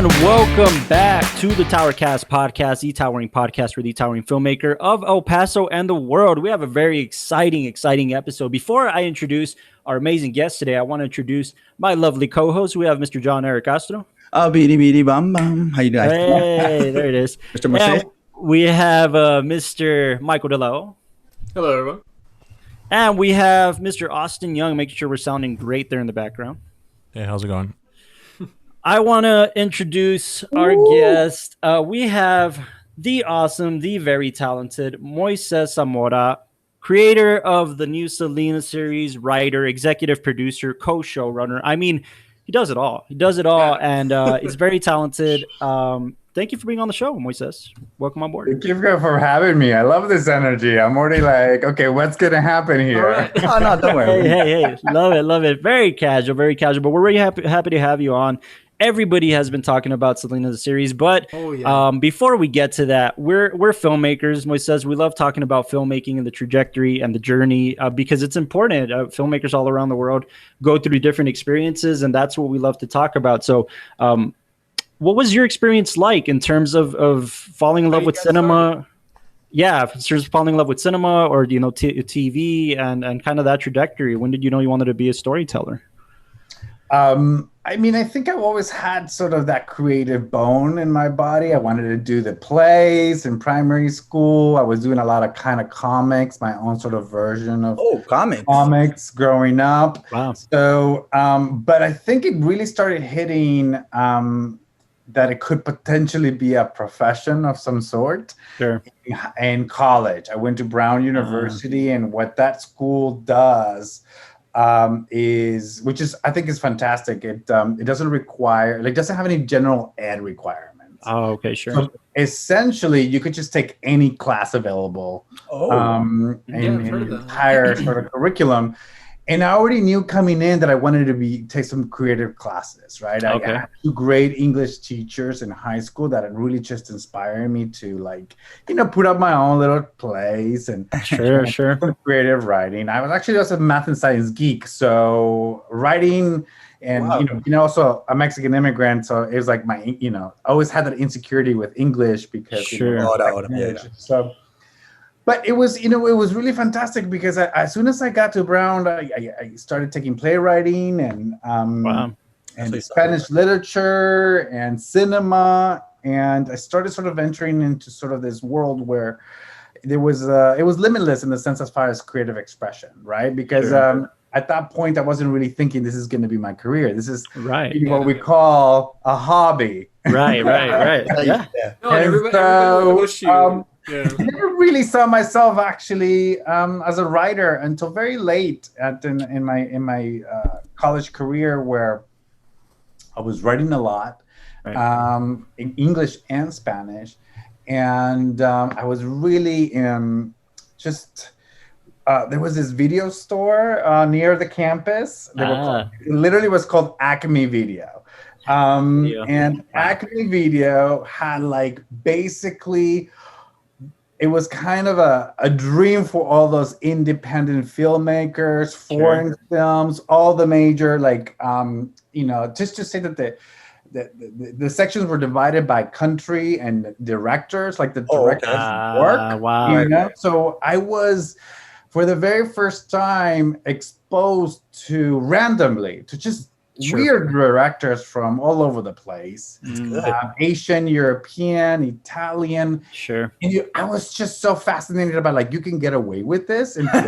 And welcome back to the TowerCast podcast, the towering podcast for the towering filmmaker of El Paso and the world. We have a very exciting episode. Before I introduce our amazing guest today, I want to introduce my lovely co-host. We have Mr. John Eric Castro. Beady beady bum bum. How you doing? Hey, there it is. Mr. Moisés. We have Mr. Michael DeLao. Hello, everyone. And we have Mr. Austin Young, making sure we're sounding great there in the background. Hey, how's it going? I want to introduce our guest. We have the awesome, the very talented Moises Zamora, creator of the new Selena series, writer, executive producer, co-showrunner. I mean, he does it all. And he's very talented. Thank you for being on the show, Moises. Welcome on board. Thank you for having me. I love this energy. I'm already like, okay, what's going to happen here? Right. Oh, no, don't worry. Hey. Love it. Very casual. But we're really happy to have you on. Everybody has been talking about Selena the series, but before we get to that, we're filmmakers. Moises, we love talking about filmmaking and the trajectory and the journey because it's important. Filmmakers all around the world go through different experiences, and that's what we love to talk about. So, what was your experience like in terms of falling in love with cinema? Yeah, just falling in love with cinema, or TV and kind of that trajectory. When did you know you wanted to be a storyteller? I mean, I think I've always had sort of that creative bone in my body. I wanted to do the plays in primary school. I was doing a lot of kind of comics, my own sort of version of comics growing up. Wow. So, but I think it really started hitting that it could potentially be a profession of some sort. Sure. In college, I went to Brown University, and what that school does which I think is fantastic. It doesn't require, doesn't have any general ed requirements. Oh, okay, sure. So essentially, you could just take any class available in the entire sort of curriculum. And I already knew coming in that I wanted to take some creative classes, right? Okay. I had two great English teachers in high school that had really just inspired me to put up my own little plays and sure. creative writing. I was actually also a math and science geek, so writing and also a Mexican immigrant, so it was like I always had that insecurity with English because so. But it was, it was really fantastic because as soon as I got to Brown, I started taking playwriting and Spanish literature and cinema, and I started sort of entering into sort of this world where it was limitless in the sense as far as creative expression, right? Because at that point, I wasn't really thinking this is going to be my career. This is what we call a hobby. Right. Yeah. No, everybody wish you. I never really saw myself actually as a writer until very late in my college career, where I was writing a lot in English and Spanish, and I was really there was this video store near the campus. It literally was called Acme Video. And Acme Video had basically, it was kind of a dream for all those independent filmmakers, foreign films, all the major, just to say that the sections were divided by country and directors, the director's work. Wow. So I was, for the very first time, exposed to randomly to just weird directors from all over the place. Asian, European, Italian. Sure. And I was just so fascinated about you can get away with this. And and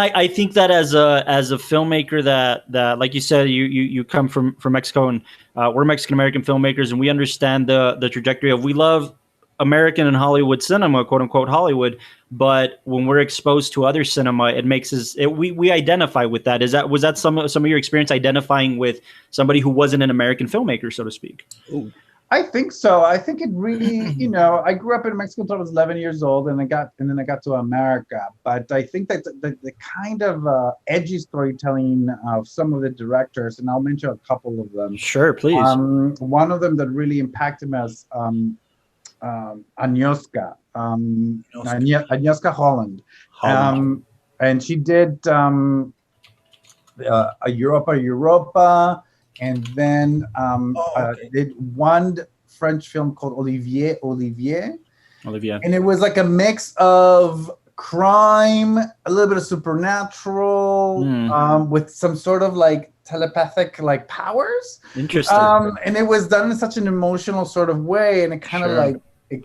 I think that as a filmmaker that like you said, you come from Mexico, and we're Mexican American filmmakers, and we understand the trajectory of, we love American and Hollywood cinema, quote unquote Hollywood, but when we're exposed to other cinema, it makes us we identify with that. Was that some of your experience identifying with somebody who wasn't an American filmmaker, so to speak? Ooh. I think so. I think it really, I grew up in Mexico until I was 11 years old, and then I got to America. But I think that the kind of edgy storytelling of some of the directors, and I'll mention a couple of them. Sure, please. One of them that really impacted me was Agnieszka Holland. And she did a Europa, and then did one French film called Olivier, and it was like a mix of crime, a little bit of supernatural, with some sort of like telepathic like powers. Interesting. And it was done in such an emotional sort of way, and it kind of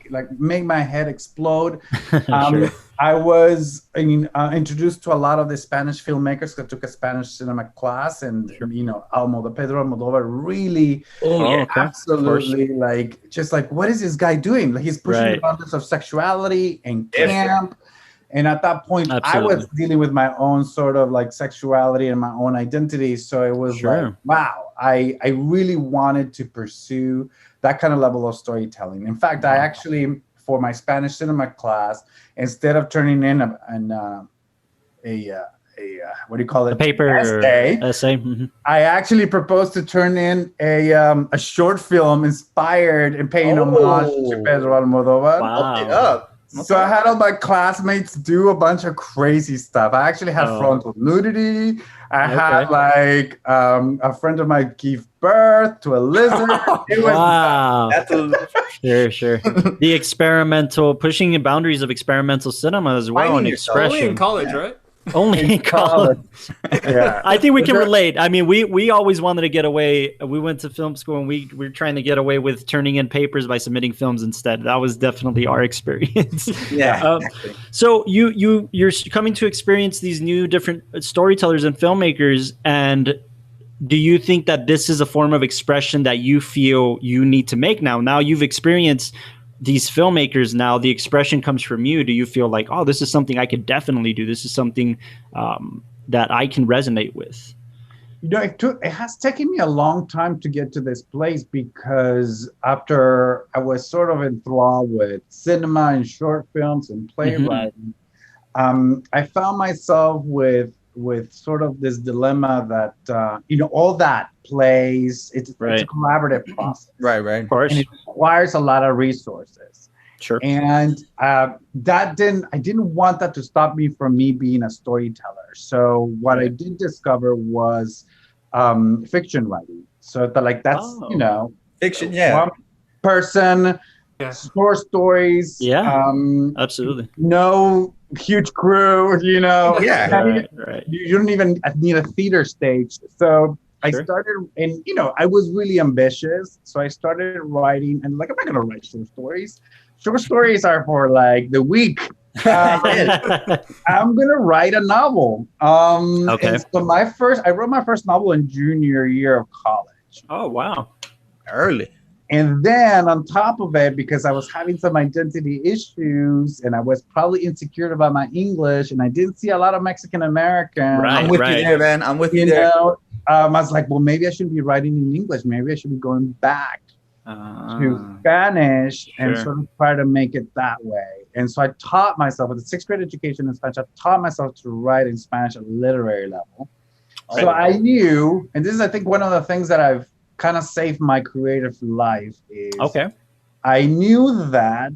like made my head explode. Sure. I was introduced to a lot of the Spanish filmmakers. I took a Spanish cinema class, and Pedro Almodovar really, absolutely, like, just like, what is this guy doing? Like, he's pushing the boundaries of sexuality and camp. And at that point, I was dealing with my own sort of like sexuality and my own identity. So it was like, wow, I really wanted to pursue that kind of level of storytelling. In fact, I actually, for my Spanish cinema class, instead of turning in a what do you call it? A paper essay. Mm-hmm. I actually proposed to turn in a short film inspired and paying homage to Pedro Almodovar. Wow. So I had all my classmates do a bunch of crazy stuff. I actually had frontal nudity. I had like a friend of mine give birth to a lizard. It was Sure. The experimental, pushing the boundaries of experimental cinema as well, and expression. Only in college, right? Only in college. Yeah. I think we can relate. I mean, we always wanted to get away. We went to film school, and we were trying to get away with turning in papers by submitting films instead. That was definitely our experience. Yeah. So you're coming to experience these new different storytellers and filmmakers, and do you think that this is a form of expression that you feel you need to make now? Now you've experienced these filmmakers, now the expression comes from you. Do you feel like, oh, this is something I could definitely do? This is something that I can resonate with? It has taken me a long time to get to this place, because after I was sort of enthralled with cinema and short films and playwriting, I found myself with sort of this dilemma that, all that plays, it's a collaborative process. Right. Of course. And it requires a lot of resources. Sure. And I didn't want that to stop me from me being a storyteller. So what I did discover was fiction writing. So that's fiction, one person, short stories. Yeah, absolutely. No huge crew, Right. You don't even need a theater stage. So I started, and I was really ambitious. So I started writing, and like, I'm not gonna write short stories. Short stories are for like the week. I'm gonna write a novel. And so I wrote my first novel in junior year of college. Oh wow, early. And then on top of it, because I was having some identity issues and I was probably insecure about my English, and I didn't see a lot of Mexican Americans. I'm with you there, man. I'm with you there. I was like, well, maybe I shouldn't be writing in English. Maybe I should be going back to Spanish and sort of try to make it that way. And so I taught myself, with a 6th grade education in Spanish, I taught myself to write in Spanish at a literary level. So I knew, and this is, I think, one of the things that I've kind of saved my creative life is I knew that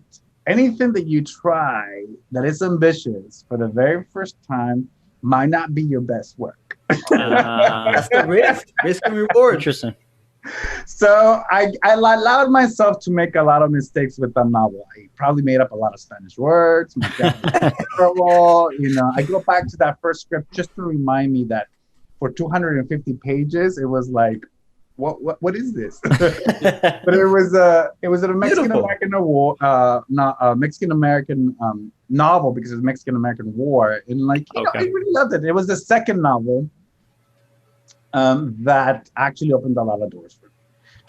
anything that you try that is ambitious for the very first time might not be your best work. That's the risk and reward. Interesting. So I allowed myself to make a lot of mistakes with the novel. I probably made up a lot of Spanish words. My grammar was terrible. I go back to that first script just to remind me that for 250 pages, it was like, what is this? But it was a Mexican American war, not a Mexican American novel, because it was Mexican American War, and I really loved it. It was the second novel that actually opened a lot of doors for me.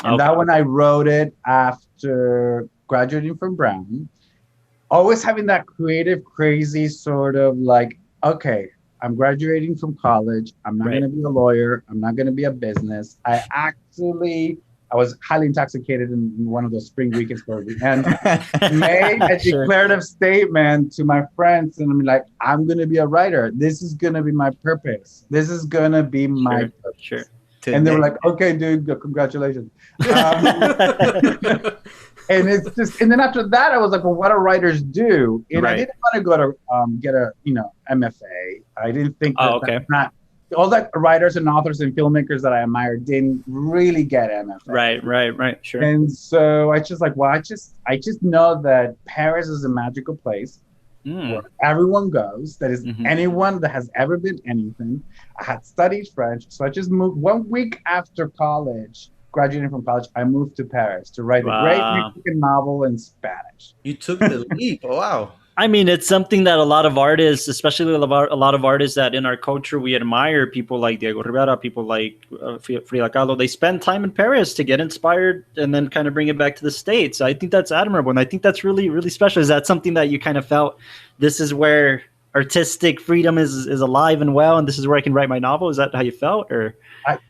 And that one I wrote it after graduating from Brown, always having that creative, crazy sort of like, okay, I'm graduating from college. I'm not going to be a lawyer. I'm not going to be a business. I was highly intoxicated in one of those spring weekends for the end, made a declarative statement to my friends. And I'm like, I'm going to be a writer. This is going to be my purpose. This is going to be my purpose. Sure. And they were like, okay, dude, congratulations. And it's just, and then after that, I was like, well, what do writers do? And I didn't want to go to get a, MFA. I didn't think that's not all the writers and authors and filmmakers that I admire didn't really get MFA. Right. Sure. And so I just like, well, I just know that Paris is a magical place where everyone goes. That is anyone that has ever been anything. I had studied French, so I just moved 1 week after college. Graduating from college, I moved to Paris to write a great Mexican novel in Spanish. You took the leap. Oh, wow. I mean, it's something that a lot of artists, especially a lot of artists that in our culture we admire, people like Diego Rivera, people like Frida Kahlo, they spend time in Paris to get inspired and then kind of bring it back to the States. I think that's admirable, and I think that's really, really special. Is that something that you kind of felt, this is where artistic freedom is alive and well, and this is where I can write my novel? Is that how you felt? Or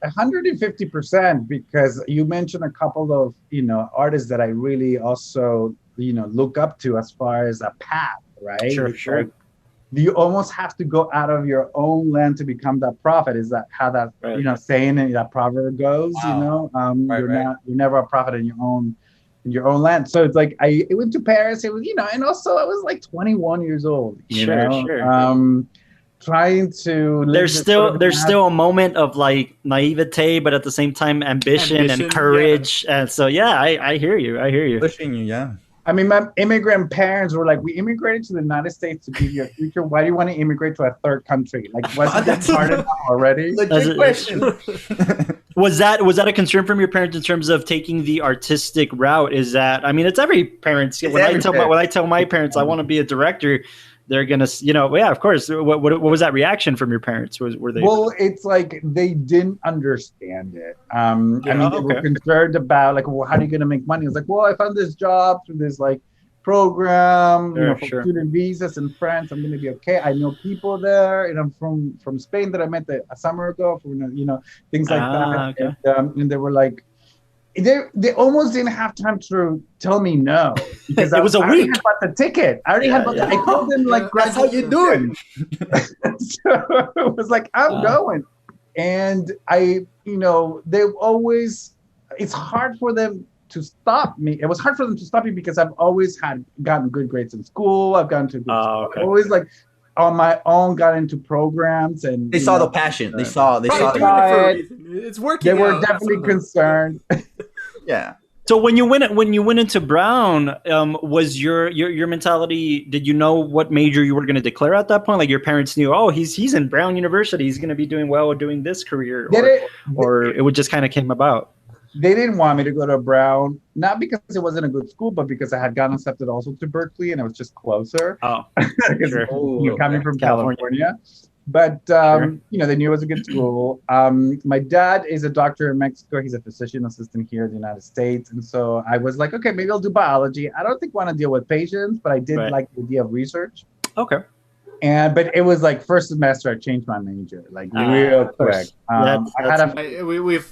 150%, because you mentioned a couple of artists that I really also look up to as far as a path, right? Sure. Like, you almost have to go out of your own land to become that prophet. Is that how that saying and that proverb goes? Wow. You're never a prophet in your own land. So it's like I went to Paris. It was and also I was like 21 years old. Sure. Trying to there's still a moment of like naivete, but at the same time ambition and courage. Yeah. And so I hear you. Pushing you, yeah. I mean, my immigrant parents were like, we immigrated to the United States to give you a future. Why do you want to immigrate to a third country? Like, wasn't that hard enough already? Legit question. Was that a concern from your parents in terms of taking the artistic route? Is that, I mean, it's every parent's. When I tell my parents I want to be a director, they're gonna, of course. What was that reaction from your parents? Were they? Well, it's like they didn't understand it. They were concerned about like, well, how are you gonna make money? It's like, well, I found this job through this like program, for student visas in France. I'm gonna be okay. I know people there, and I'm from Spain that I met a summer ago. Things like that. Okay. And they were like. They almost didn't have time to tell me no because it was a week. I bought the ticket. I already had bought I told them like, that's how you do it. So it was like, I'm going. And they always, it's hard for them to stop me. It was hard for them to stop me because I've always gotten good grades in school. I've gotten to good school. Okay. I always like on my own got into programs and they saw the passion. They saw doing it for a reason. It's working. They were definitely concerned. Yeah. So when you went into Brown, was your mentality? Did you know what major you were going to declare at that point? Like your parents knew, oh, he's in Brown University, he's going to be doing well doing this career, or it would just kind of came about. They didn't want me to go to Brown, not because it wasn't a good school, but because I had gotten accepted also to Berkeley and it was just closer. Oh, sure. Coming from California. But, they knew it was a good school. My dad is a doctor in Mexico. He's a physician assistant here in the United States. And so I was like, okay, maybe I'll do biology. I don't think I want to deal with patients, but I did like the idea of research. Okay. But it was like first semester I changed my major like real quick.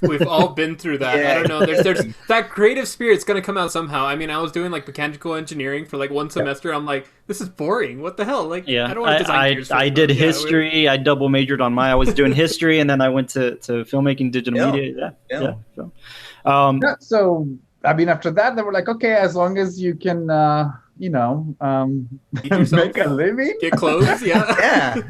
We've all been through that. I don't know. There's that creative spirit's gonna come out somehow. I mean, I was doing like mechanical engineering for like one semester. I'm like, this is boring. What the hell? Like, I don't want to design. I did history. I double majored on I was doing history, and then I went to filmmaking, digital media. So I mean, after that, they were like, okay, as long as you can. Make a living, get clothes, yeah.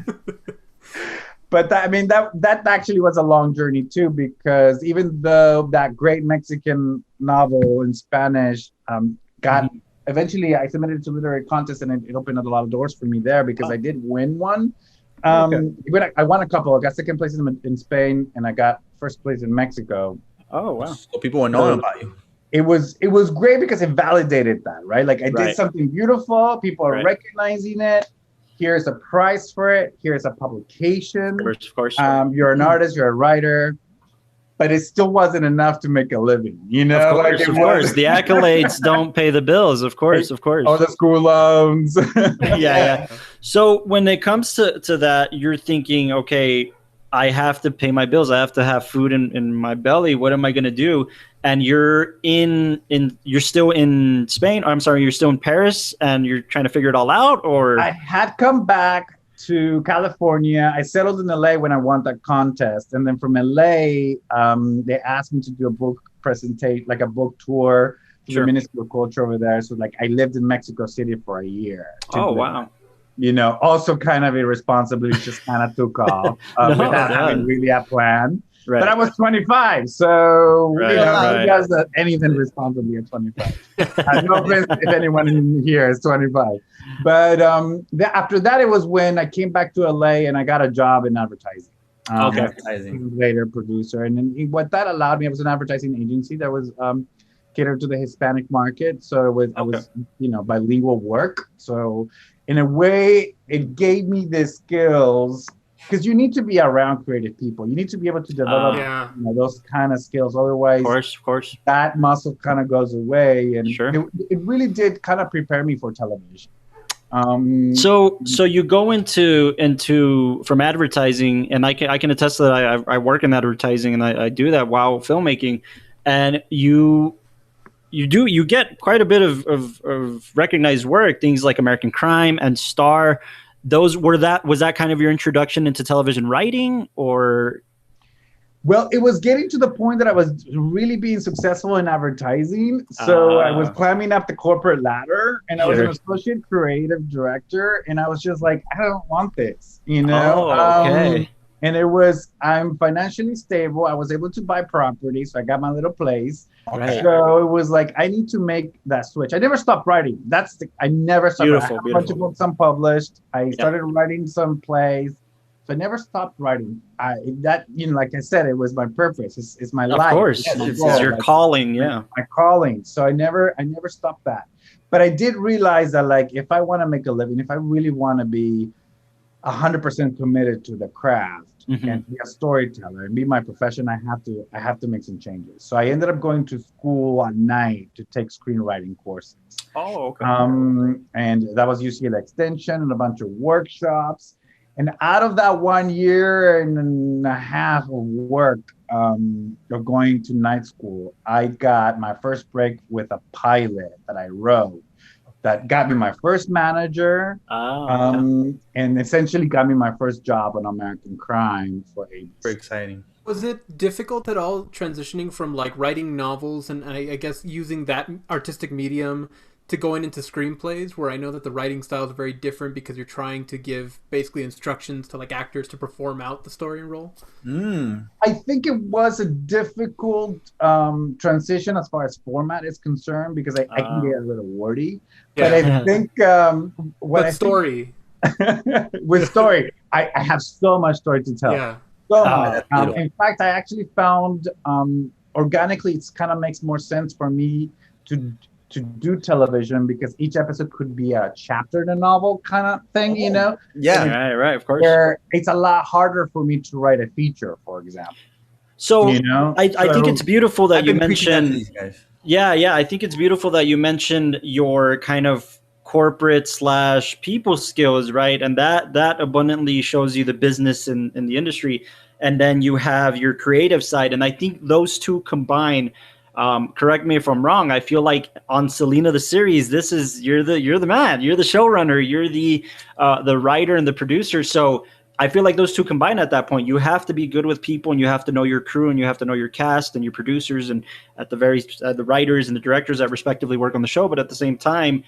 But that actually was a long journey too, because even though that great Mexican novel in Spanish eventually I submitted it to literary contest and it opened up a lot of doors for me there because I did win one. But I won a couple. I got second place in Spain and I got first place in Mexico. Oh wow! So people were knowing about you. It was great because it validated that, right? Like I did something beautiful. People are recognizing it. Here's a prize for it. Here's a publication. Of course. You're an artist. You're a writer. But it still wasn't enough to make a living, Of course. The accolades don't pay the bills. Of course. All the school loans. Yeah. So when it comes to that, you're thinking, okay, I have to pay my bills. I have to have food in my belly. What am I going to do? And you're you're still in Spain. I'm sorry, you're still in Paris, and you're trying to figure it all out. Or I had come back to California. I settled in LA when I won that contest, and then from LA, they asked me to do a book presentation, like a book tour to the Ministry of Culture over there. So like I lived in Mexico City for a year. Oh wow. also kind of irresponsibly just kind of took off without having really a plan. Right. But I was 25, so who does anything responsibly at 25? No offense if anyone in here is 25. But after that, it was when I came back to LA and I got a job in advertising. Advertising. Later producer, and then what that allowed me, it was an advertising agency that was catered to the Hispanic market. So I was bilingual work. So in a way, it gave me the skills. Because you need to be around creative people. You need to be able to develop those kind of skills. Otherwise, of course, that muscle kind of goes away. And sure. it really did kind of prepare me for television. So you go into from advertising, and I can attest that I work in advertising, and I do that while filmmaking, and you get quite a bit of recognized work, things like American Crime and Star. Was that kind of your introduction into television writing, or? Well, it was getting to the point that I was really being successful in advertising. So I was climbing up the corporate ladder, and I was an associate creative director, and I was just like, I don't want this, okay. And I'm financially stable. I was able to buy property, so I got my little place. Right. So it was like, I need to make that switch. I never stopped writing. I never stopped. Beautiful, I had a bunch of books unpublished. I started writing some plays. So I never stopped writing. Like I said, it was my purpose. It's my life. Of course, it's your calling. Yeah, my calling. So I never stopped that. But I did realize that, like, if I want to make a living, if I really want to be 100% committed to the craft and be a storyteller and be my profession, I have to make some changes. So I ended up going to school at night to take screenwriting courses. Oh, okay. And that was UCLA Extension and a bunch of workshops. And out of that 1 year and a half of work of going to night school, I got my first break with a pilot that I wrote that got me my first manager, and essentially got me my first job on American Crime for ABC. Very exciting. Was it difficult at all transitioning from like writing novels and I guess using that artistic medium to going into screenplays, where I know that the writing style is very different because you're trying to give basically instructions to like actors to perform out the story and role? I think it was a difficult transition as far as format is concerned, because I can get a little wordy. But I think story. With story, I have so much story to tell. Yeah. So much. In fact, I actually found organically it kind of makes more sense for me to do television, because each episode could be a chapter in a novel kind of thing, Yeah, right, of course. Where it's a lot harder for me to write a feature, for example. So I think it's beautiful that you mentioned. These guys. Yeah, I think it's beautiful that you mentioned your kind of corporate / people skills, right? And that abundantly shows you the business in the industry. And then you have your creative side, and I think those two combine. Correct me if I'm wrong. I feel like on Selena the series, you're the man, you're the showrunner, you're the writer and the producer. So I feel like those two combine at that point. You have to be good with people, and you have to know your crew, and you have to know your cast and your producers, and at the writers and the directors that respectively work on the show. But at the same time,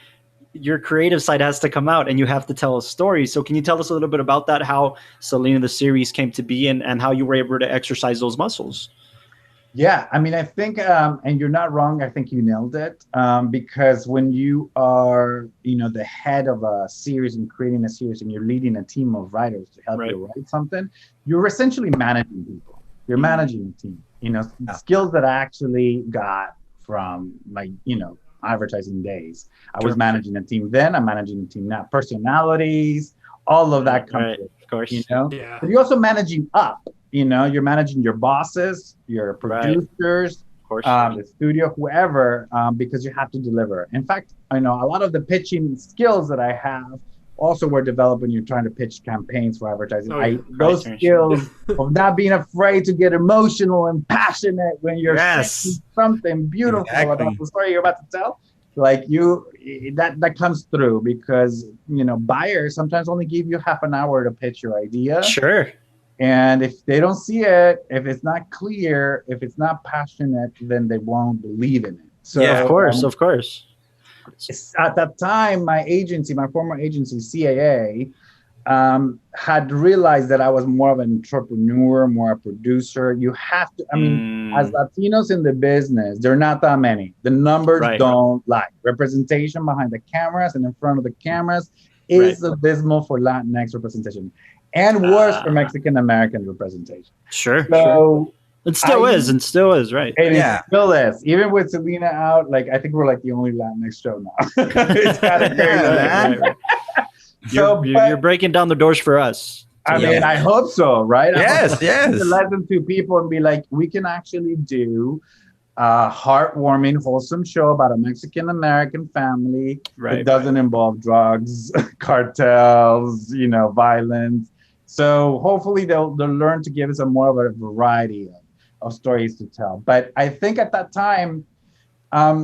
your creative side has to come out, and you have to tell a story. So can you tell us a little bit about that? How Selena the series came to be, and how you were able to exercise those muscles? Yeah, I mean, I think, and you're not wrong, I think you nailed it, because when you are, the head of a series and creating a series, and you're leading a team of writers to help you write something, you're essentially managing people. You're managing a team, skills that I actually got from advertising days. I was managing a team then, I'm managing a team now. Personalities, all of that comes with, of course. Yeah. But you're also managing up. You're managing your bosses, your producers, the studio, whoever, because you have to deliver. In fact, I know a lot of the pitching skills that I have also were developed when you're trying to pitch campaigns for advertising. Those skills of not being afraid to get emotional and passionate when you're saying something beautiful about the story you're about to tell. Like that comes through, because buyers sometimes only give you half an hour to pitch your idea. Sure. And if they don't see it, if it's not clear, if it's not passionate, then they won't believe in it. So, of course. at that time, my former agency, CAA, had realized that I was more of an entrepreneur, more a producer. You have to, I mean, as Latinos in the business, there are not that many. The numbers don't lie. Representation behind the cameras and in front of the cameras is abysmal for Latinx representation, and worse for Mexican American representation. So it still is, right? And it still is. Even with Selena out, like I think we're like the only Latinx show now. It's kind of crazy, man. You're breaking down the doors for us. I mean, I hope so, right? Yes. To let them to people and be like, we can actually do a heartwarming, wholesome show about a Mexican American family that doesn't involve drugs, cartels, violence. So hopefully they'll learn to give us more of a variety of stories to tell. But I think at that time,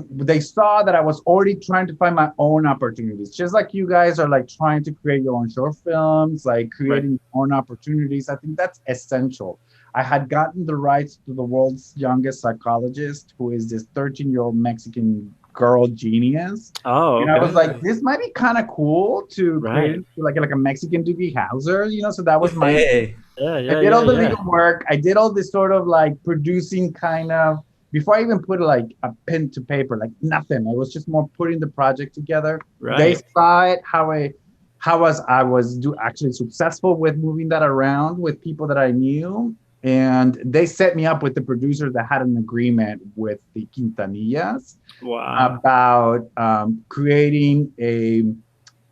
they saw that I was already trying to find my own opportunities, just like you guys are like trying to create your own short films, like creating your own opportunities. I think that's essential. I had gotten the rights to the world's youngest psychologist, who is this 13-year-old Mexican girl genius. And I was like, this might be kind of cool to create like a Mexican Doogie Howser, so that was my I did all the legal work. I did all this sort of like producing kind of, before I even put like a pen to paper, like nothing. I was just more putting the project together. They saw it, how I was actually successful with moving that around with people that I knew. And they set me up with the producers that had an agreement with the Quintanillas about creating a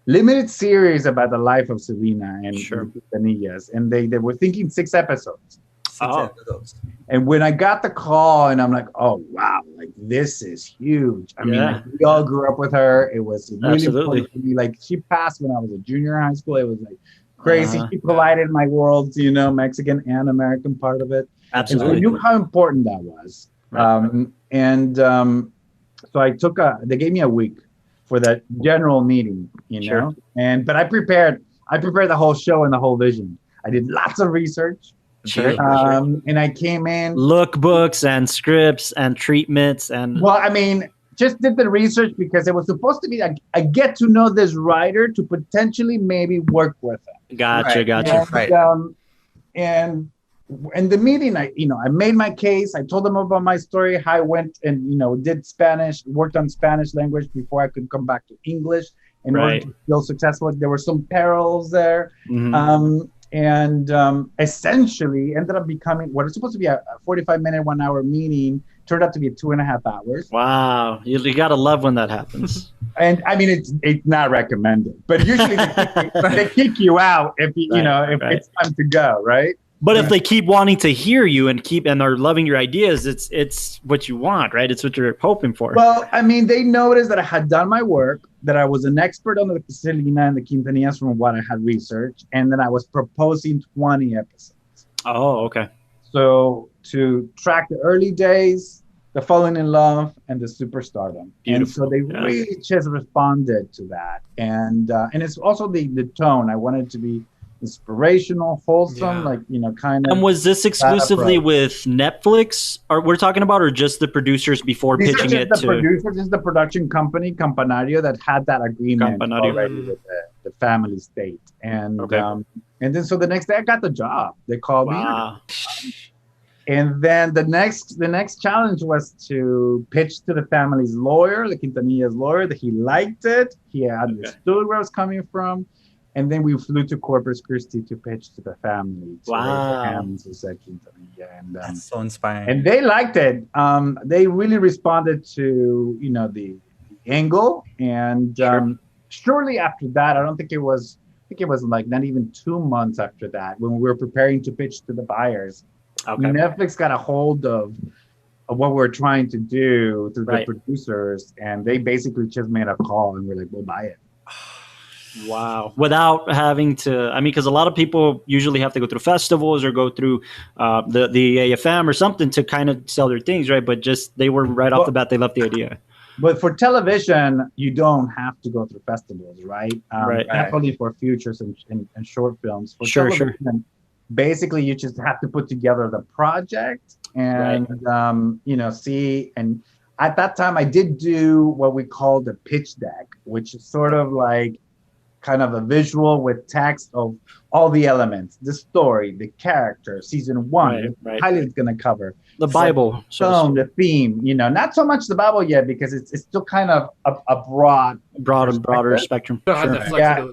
limited series about the life of Selena and the Quintanillas. And they were thinking 6 episodes. And when I got the call, and I'm like, oh wow, like this is huge. I mean, like, we all grew up with her. It was really important to me. Like she passed when I was a junior in high school. It was like crazy. She collided my worlds, Mexican and American part of it. Absolutely. And so I knew how important that was. So I took they gave me a week for that general meeting, but I prepared the whole show and the whole vision. I did lots of research. And I came in lookbooks and scripts and treatments and just did the research because it was supposed to be a get to know this writer to potentially maybe work with him. Gotcha. And in the meeting, I made my case. I told them about my story, how I went and worked on Spanish language before I could come back to English in order to feel successful. There were some perils there. And essentially ended up becoming what was supposed to be a 45-minute, 1 hour meeting, turned out to be 2.5 hours. Wow. You got to love when that happens. And I mean, it's not recommended, but usually they kick you out if it's time to go, right? But if they keep wanting to hear you and are loving your ideas, it's what you want, right? It's what you're hoping for. Well, I mean, they noticed that I had done my work, that I was an expert on the Selena and the Quintanillas from what I had researched, and then I was proposing 20 episodes. Oh, okay. So to track the early days, the falling in love, and the superstardom. Beautiful. And so they really just responded to that. And it's also the tone. I wanted to be inspirational, wholesome, kind of. And was this exclusively with Netflix, or we're talking about, or just the producers before pitching it to? Producers, is the production company Campanario that had that agreement already with the family state, and then so the next day I got the job. They called me, and then the next challenge was to pitch to the family's lawyer, the Quintanilla's lawyer, that he liked it, he understood where I was coming from. And then we flew to Corpus Christi to pitch to the family. That's so inspiring. And they liked it. They really responded to the angle. And shortly after that, I think it was like not even 2 months after that, when we were preparing to pitch to the buyers, Netflix got a hold of what we're trying to do through the producers, and they basically just made a call, and we're like, we'll buy it. Wow. Without having to, because a lot of people usually have to go through festivals or go through the AFM or something to kind of sell their things, right? But just they were right off the bat, they loved the idea. But for television, you don't have to go through festivals, right? Definitely for features and short films. For television, basically you just have to put together the project and see. And at that time, I did do what we call the pitch deck, which is sort of like kind of a visual with text of all the elements, the story, the character, season one, what pilot's going to cover. The Bible. The theme, not so much the Bible yet, because it's still kind of a broader spectrum. Sure. Yeah.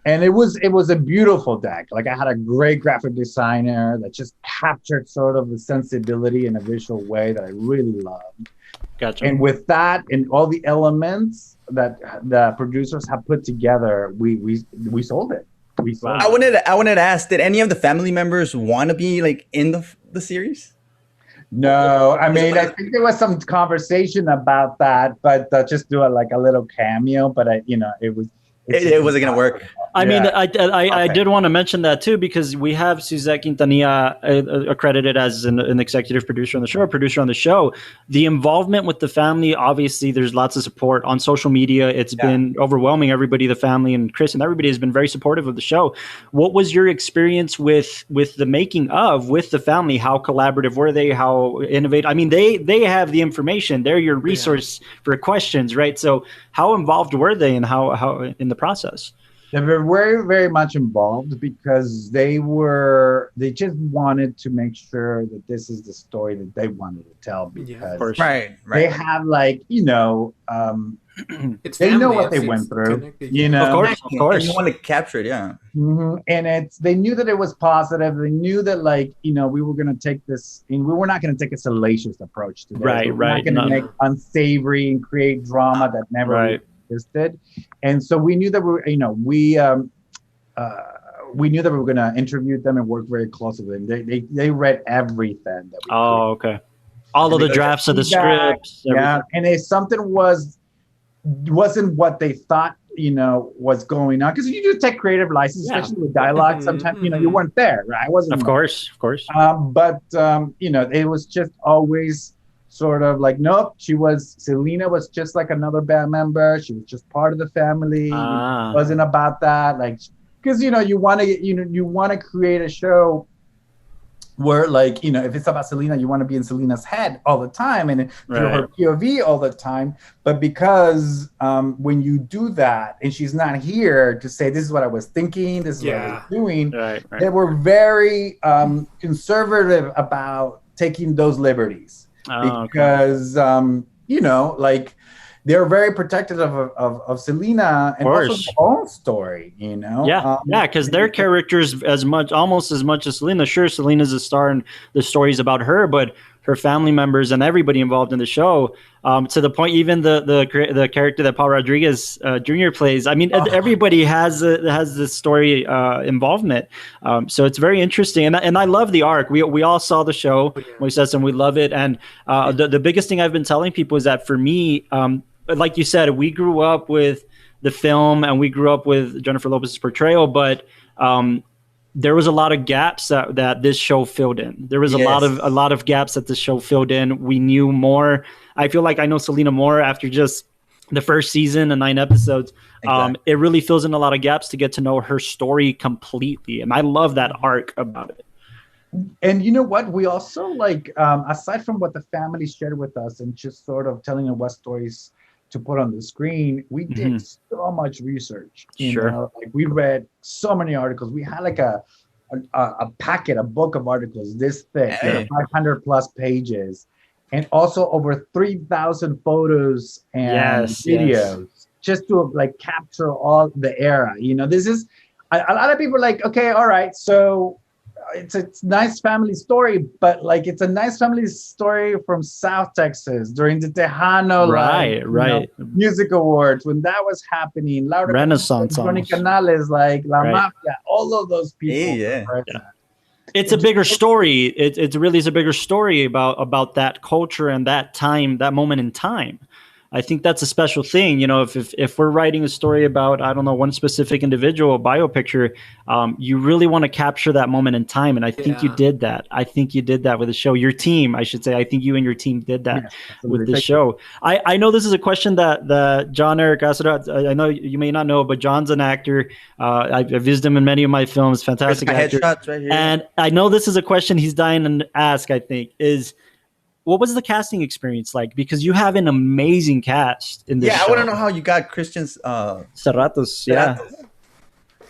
And it was a beautiful deck. Like, I had a great graphic designer that just captured sort of the sensibility in a visual way that I really loved. Gotcha. And with that and all the elements that the producers have put together, we sold it. I wanted to ask, did any of the family members want to be like in the series? No, I mean, I think there was some conversation about that, but just do a little cameo. But it wasn't gonna work. I mean, I did want to mention that too, because we have Suzette Quintanilla accredited as an executive producer on the show, a producer on the show. The involvement with the family, obviously, there's lots of support on social media. It's been overwhelming. Everybody, the family and Chris and everybody has been very supportive of the show. What was your experience with the making of with the family? How collaborative were they? How innovative? I mean, they have the information. They're your resource for questions, right? So how involved were they, and how in the process? They were very, very much involved, because they just wanted to make sure that this is the story that they wanted to tell, because they have it's they family, know what they went through, Of course. You want to capture it, and they knew that it was positive. They knew that we were going to take this, and we were not going to take a salacious approach to this. We're not going to make unsavory and create drama that never existed. And so we knew that we knew that we were going to interview them and work very closely with them. They read everything that we created. Okay. All of the drafts of the scripts. Yeah. And if something wasn't what they thought, was going on, because you do take creative license, especially with dialogue. Sometimes, you weren't there, right? I wasn't. Of course. But it was just always sort of like, nope, Selena was just like another band member. She was just part of the family. It wasn't about that. Like, because, you want to create a show where, if it's about Selena, you want to be in Selena's head all the time and through her POV all the time. But because when you do that and she's not here to say, this is what I was thinking, this is what I was doing, they were very conservative about taking those liberties. Because they're very protective of Selena and also their own story, because their characters almost as much as Selena. Sure, Selena's a star and the story's about her, but her family members and everybody involved in the show, to the point even the character that Paul Rodriguez Jr. plays. I mean, everybody has this story involvement. So it's very interesting, and I love the arc. We all saw the show, Moises, and we love it. And the biggest thing I've been telling people is that for me, like you said, we grew up with the film and we grew up with Jennifer Lopez's portrayal, but there was a lot of gaps that this show filled in. There was a lot of gaps that this show filled in. We knew more. I feel like I know Selena more after just the first season and 9 episodes. Exactly. It really fills in a lot of gaps to get to know her story completely. And I love that arc about it. And you know what? We also aside from what the family shared with us and just sort of telling us what stories to put on the screen, we did so much research. We read so many articles. We had a book of articles this thick, 500 plus pages, and also over 3,000 photos and videos just to capture all the era. This is a lot of people are like, okay, all right, so it's a nice family story, but it's a nice family story from South Texas during the Tejano music awards when that was happening. Laura Renaissance, Tony Canales, La Mafia, all of those people. It's a bigger story. It really is a bigger story about that culture and that time, that moment in time. I think that's a special thing. If we're writing a story about, I don't know, one specific individual, a biopicture, you really want to capture that moment in time. And I think you did that. I think you did that with the show. Your team, I should say. I think you and your team did that with the show. I know this is a question that John Eric asked. I know you may not know, but John's an actor. I've visited him in many of my films. Fantastic actor. Headshots right here. And I know this is a question he's dying to ask, I think, is what was the casting experience like? Because you have an amazing cast in this show. I want to know how you got Christian's Serratos. Yeah.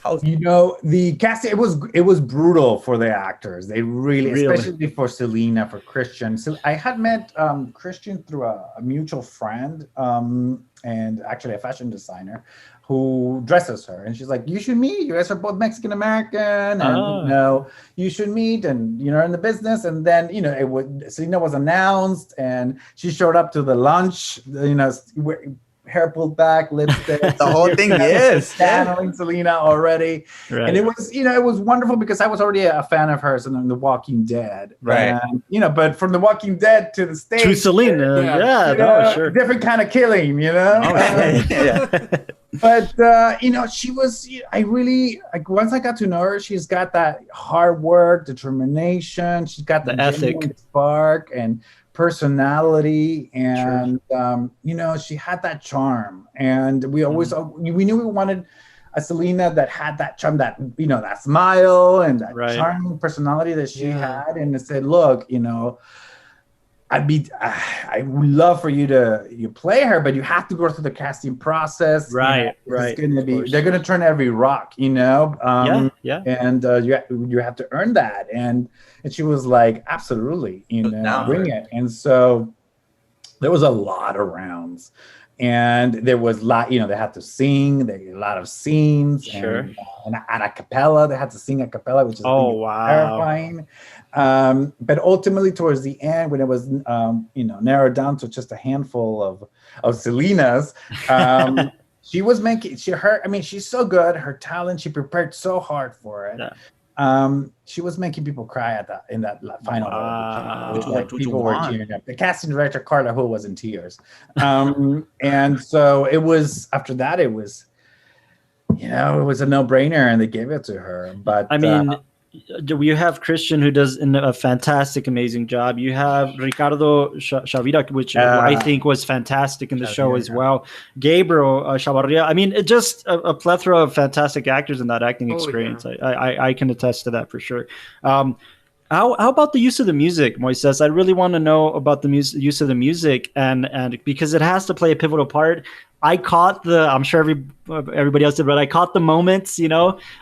The casting, it was brutal for the actors. They really, especially for Selena, for Christian. So I had met Christian through a mutual friend, and actually a fashion designer who dresses her, and she's like, "You should meet. You guys are both Mexican American, and you should meet, and in the business." And then Selena was announced, and she showed up to the lunch. Hair pulled back, lipstick, the whole thing. Yes, channeling Selena already, right. And it was, it was wonderful because I was already a fan of hers and The Walking Dead, right? And, but from The Walking Dead to the stage, to Selena, sure, different kind of killing, But she was. I really once I got to know her, she's got that hard work, determination. She's got the ethic, spark, and personality, and she had that charm, and we always we knew we wanted a Selena that had that charm, that that smile and that charming personality that she had. And I said, look, I would love for you to play her, but you have to go through the casting process. Right. It's gonna be, they're gonna turn every rock, and you have to earn that. And she was like, absolutely, bring it. And so there was a lot of rounds, and there was a lot, they had to sing, there were a lot of scenes, and a cappella, they had to sing a cappella, which is terrifying. But ultimately, towards the end, when it was narrowed down to just a handful of Selenas, she was making she's so good, her talent, she prepared so hard for it. She was making people cry in that final people were tearing up. The casting director Carla Hu was in tears, and so it was. After that, it was it was a no-brainer, and they gave it to her. But I mean, you have Christian, who does a fantastic, amazing job. You have Ricardo Chavira, which I think was fantastic in the show as well. Gabriel Chavarria. I mean, just a plethora of fantastic actors in that acting experience. I can attest to that for sure. How about the use of the music, Moises? I really want to know about the use of the music, and because it has to play a pivotal part. I caught I'm sure everybody else did, but I caught the moments,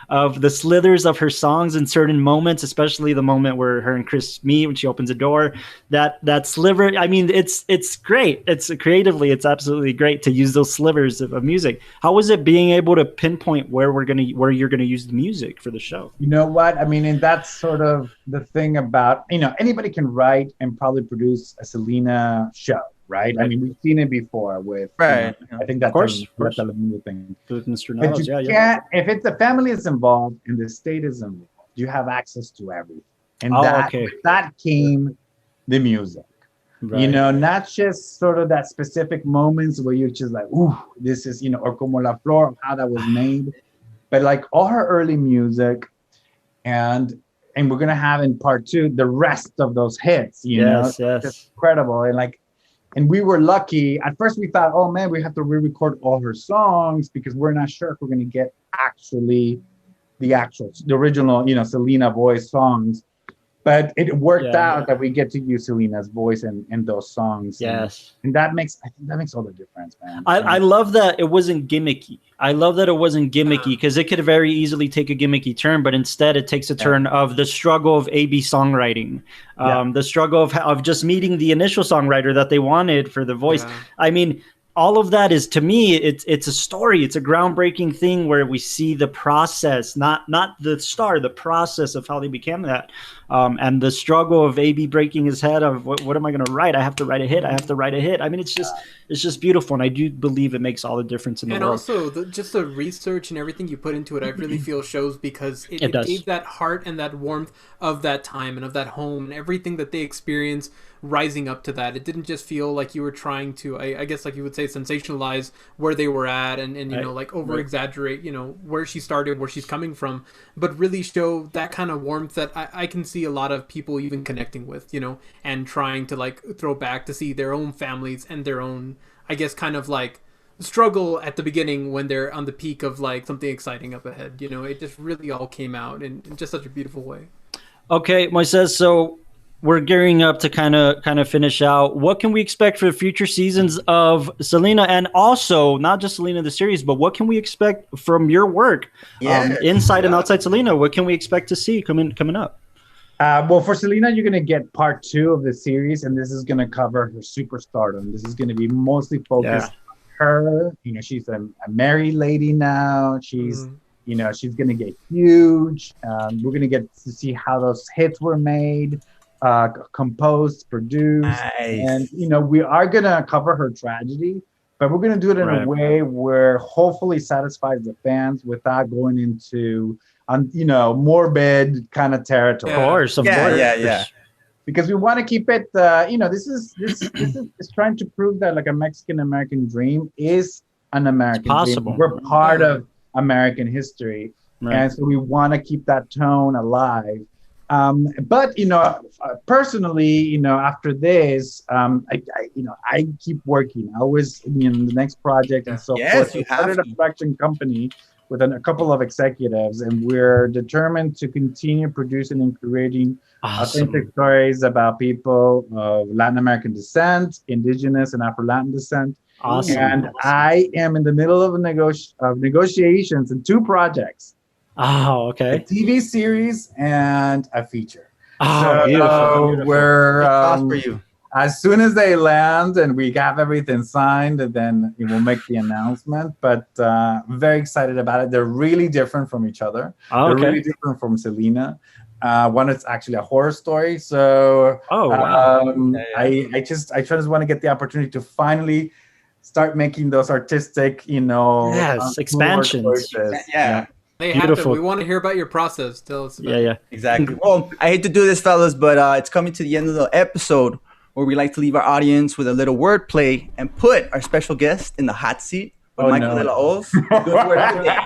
of the slithers of her songs in certain moments, especially the moment where her and Chris meet when she opens the door. That sliver. I mean, it's great. It's creatively, it's absolutely great to use those slivers of music. How was it being able to pinpoint where you're gonna use the music for the show? You know what? I mean, and that's sort of the thing about anybody can write and probably produce a Selena show. Right? I mean, we've seen it before with, I think that's the thing. With Mr. But you can't, if it's the family is involved and the state is involved, you have access to everything. And that came the music. Right. Not just sort of that specific moments where you're just like, ooh, this is, or como la flor, how that was made. But like all her early music, and we're going to have in part 2, the rest of those hits, Yes. Just incredible. And we were lucky. At first, we thought, oh man, we have to re-record all her songs because we're not sure if we're going to get the original, Selena voice songs. But it worked out that we get to use Selena's voice in those songs. Yes. And I think that makes all the difference, man. I love that it wasn't gimmicky. I love that it wasn't gimmicky because it could very easily take a gimmicky turn, but instead it takes a turn of the struggle of A-B songwriting, the struggle of just meeting the initial songwriter that they wanted for the voice. Yeah. I mean, all of that is, to me, it's a story. It's a groundbreaking thing where we see the process, not the star, the process of how they became that. And the struggle of A.B. breaking his head of what am I going to write? I have to write a hit. I mean, it's just beautiful. And I do believe it makes all the difference in the world. And also just the research and everything you put into it, I really feel shows because it gave that heart and that warmth of that time and of that home and everything that they experienced rising up to that. It didn't just feel like you were trying to, I guess like you would say, sensationalize where they were at and like over exaggerate, where she started, where she's coming from, but really show that kind of warmth that I can see a lot of people even connecting with, and trying to like throw back to see their own families and their own, I guess, kind of like struggle at the beginning when they're on the peak of like something exciting up ahead. It just really all came out in just such a beautiful way. Okay, Moises, so we're gearing up to kind of finish out. What can we expect for future seasons of Selena, and also not just Selena the series, but what can we expect from your work, inside and outside Selena? What can we expect to see coming up? Well, for Selena, you're gonna get part 2 of the series, and this is gonna cover her superstardom. This is gonna be mostly focused on her. You know, she's a married lady now. She's you know, she's gonna get huge. We're gonna get to see how those hits were made, composed, produced, and you know, we are gonna cover her tragedy, but we're gonna do it in a way where hopefully satisfies the fans without going into you know, morbid kind of territory. Of course. Yeah. Because we want to keep it, you know, this is trying to prove that like a Mexican American dream is an American possible. dream. We're part of American history, and so we want to keep that tone alive. But you know, personally, you know, after this, I keep working. I always, you know, the next project and so forth. We started a production company with a couple of executives, and we're determined to continue producing and creating authentic stories about people of Latin American descent, indigenous and Afro-Latin descent. And I am in the middle of negotiations in 2 projects. Oh, okay. A TV series and a feature. Oh, beautiful. We're for you. As soon as they land and we have everything signed, and then we'll make the announcement. But I'm very excited about it. They're really different from each other. They're really different from Selena. One is actually a horror story. So I just want to get the opportunity to finally start making those artistic, you know, expansions. They have to. We want to hear about your process. Tell us about it. Exactly. Well, I hate to do this, fellas, but it's coming to the end of the episode, where we like to leave our audience with a little wordplay and put our special guest in the hot seat with Michael De La Hoz. Good word of the day.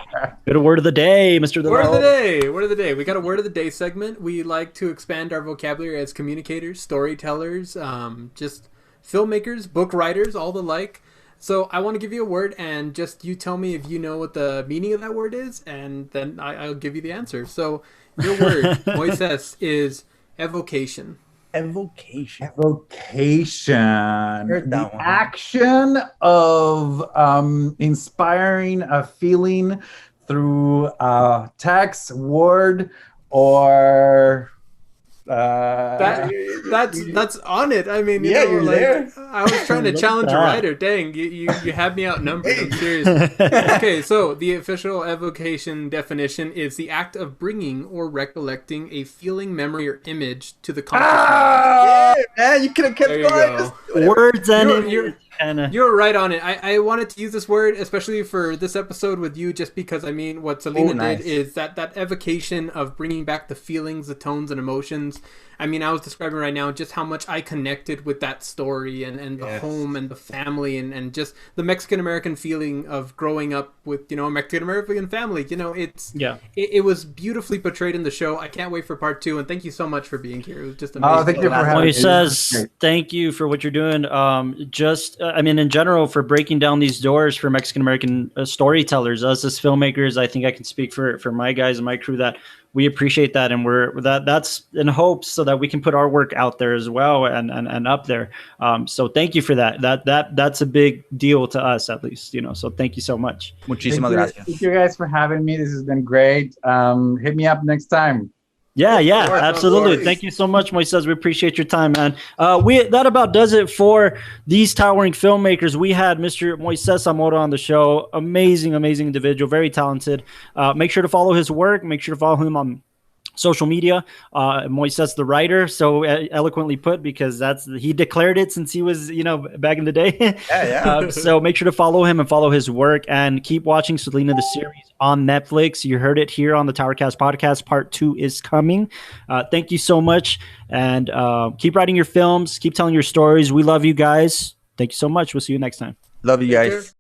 Good word of the day, Mr. De La Hoz. Word of the day. We got a word of the day segment. We like to expand our vocabulary as communicators, storytellers, just filmmakers, book writers, all the like. So I want to give you a word, and just you tell me if you know what the meaning of that word is, and then I'll give you the answer. So your word, Moises, is evocation. Evocation. The action of inspiring a feeling through text, word, or that's on it. I mean, you're there. I was trying to challenge a writer. Dang, you had me outnumbered. I'm serious. Okay, so the official evocation definition is the act of bringing or recollecting a feeling, memory, or image to the conscious man, you could have kept going. Words and you're right on it. I wanted to use this word especially for this episode with you, just because I mean what Selena did is that evocation of bringing back the feelings, the tones, and emotions. I mean, I was describing right now just how much I connected with that story and the home and the family and just the Mexican American feeling of growing up with, you know, a Mexican American family. You know, it was beautifully portrayed in the show. I can't wait for part 2, and thank you so much for being here. It was just amazing. Oh, thank you for having me. Moises, thank you for what you're doing. I mean, in general, for breaking down these doors for Mexican American storytellers. Us as filmmakers, I think I can speak for my guys and my crew that we appreciate that, and that's in hopes so that we can put our work out there as well and up there. So thank you for that. That's a big deal to us, at least, you know. So thank you so much. Muchísimas gracias. Thank you guys for having me. This has been great. Hit me up next time. Yeah, absolutely. Thank you so much, Moises. We appreciate your time, man. That about does it for these towering filmmakers. We had Mr. Moises Zamora on the show. Amazing individual, very talented. Make sure to follow his work. Make sure to follow him on social media. Moises the writer, so eloquently put, because he declared it since he was, you know, back in the day. So make sure to follow him and follow his work, and keep watching Selena the series on Netflix. You heard it here on the TowerCast podcast. Part 2 is coming. Thank you so much, and keep writing your films, keep telling your stories. We love you guys. Thank you so much. We'll see you next time. Love you guys.